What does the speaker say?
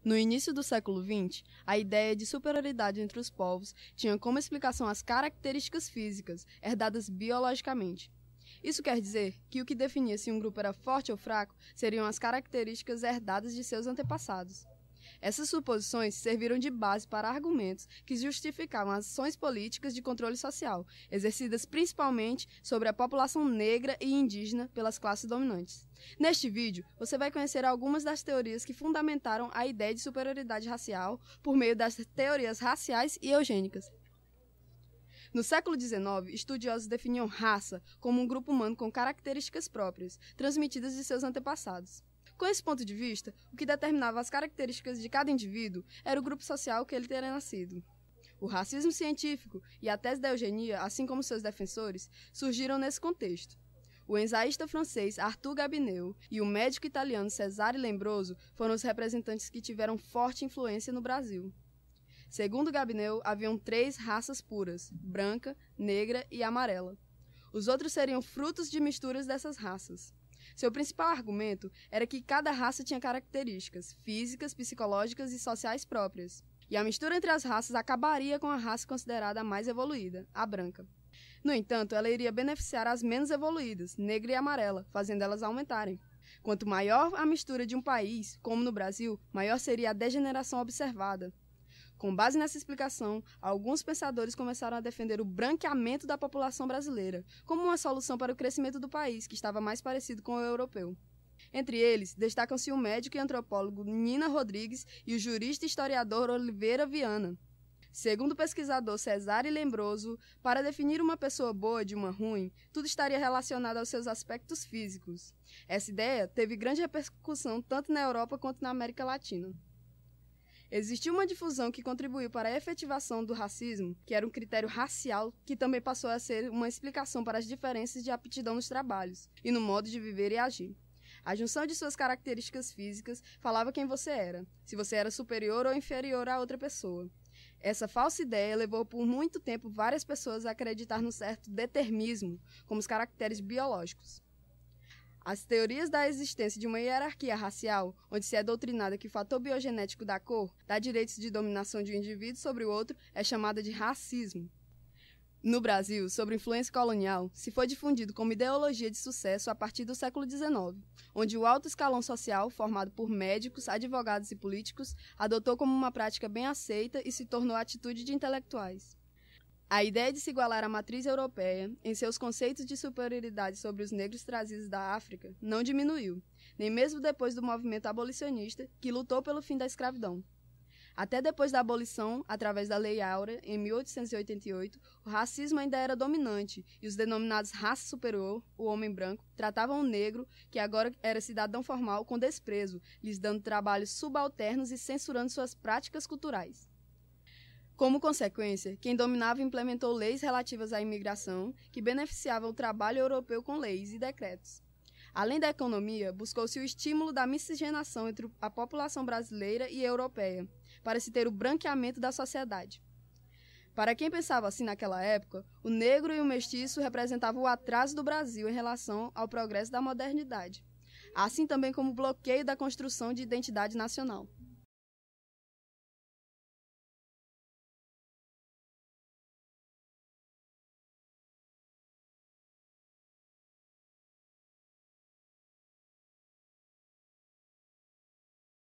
No início do século XX, a ideia de superioridade entre os povos tinha como explicação as características físicas, herdadas biologicamente. Isso quer dizer que o que definia se um grupo era forte ou fraco seriam as características herdadas de seus antepassados. Essas suposições serviram de base para argumentos que justificavam as ações políticas de controle social, exercidas principalmente sobre a população negra e indígena pelas classes dominantes. Neste vídeo, você vai conhecer algumas das teorias que fundamentaram a ideia de superioridade racial por meio das teorias raciais e eugênicas. No século XIX, estudiosos definiam raça como um grupo humano com características próprias, transmitidas de seus antepassados. Com esse ponto de vista, o que determinava as características de cada indivíduo era o grupo social que ele teria nascido. O racismo científico e a tese da eugenia, assim como seus defensores, surgiram nesse contexto. O ensaísta francês Arthur Gabineu e o médico italiano Cesare Lembroso foram os representantes que tiveram forte influência no Brasil. Segundo Gabineu, haviam 3 raças puras: branca, negra e amarela. Os outros seriam frutos de misturas dessas raças. Seu principal argumento era que cada raça tinha características físicas, psicológicas e sociais próprias, e a mistura entre as raças acabaria com a raça considerada a mais evoluída, a branca. No entanto, ela iria beneficiar as menos evoluídas, negra e amarela, fazendo elas aumentarem. Quanto maior a mistura de um país, como no Brasil, maior seria a degeneração observada. Com base nessa explicação, alguns pensadores começaram a defender o branqueamento da população brasileira como uma solução para o crescimento do país, que estava mais parecido com o europeu. Entre eles, destacam-se o médico e antropólogo Nina Rodrigues e o jurista e historiador Oliveira Viana. Segundo o pesquisador Cesare Lembroso, para definir uma pessoa boa de uma ruim, tudo estaria relacionado aos seus aspectos físicos. Essa ideia teve grande repercussão tanto na Europa quanto na América Latina. Existiu uma difusão que contribuiu para a efetivação do racismo, que era um critério racial, que também passou a ser uma explicação para as diferenças de aptidão nos trabalhos e no modo de viver e agir. A junção de suas características físicas falava quem você era, se você era superior ou inferior a outra pessoa. Essa falsa ideia levou por muito tempo várias pessoas a acreditar num certo determinismo, como os caracteres biológicos. As teorias da existência de uma hierarquia racial, onde se é doutrinada que o fator biogenético da cor dá direitos de dominação de um indivíduo sobre o outro, é chamada de racismo. No Brasil, sob influência colonial, se foi difundido como ideologia de sucesso a partir do século XIX, onde o alto escalão social, formado por médicos, advogados e políticos, adotou como uma prática bem aceita e se tornou atitude de intelectuais. A ideia de se igualar à matriz europeia, em seus conceitos de superioridade sobre os negros trazidos da África, não diminuiu, nem mesmo depois do movimento abolicionista, que lutou pelo fim da escravidão. Até depois da abolição, através da Lei Áurea, em 1888, o racismo ainda era dominante e os denominados raça superior, o homem branco, tratavam o negro, que agora era cidadão formal, com desprezo, lhes dando trabalhos subalternos e censurando suas práticas culturais. Como consequência, quem dominava implementou leis relativas à imigração, que beneficiavam o trabalho europeu com leis e decretos. Além da economia, buscou-se o estímulo da miscigenação entre a população brasileira e europeia, para se ter o branqueamento da sociedade. Para quem pensava assim naquela época, o negro e o mestiço representavam o atraso do Brasil em relação ao progresso da modernidade, assim também como o bloqueio da construção de identidade nacional.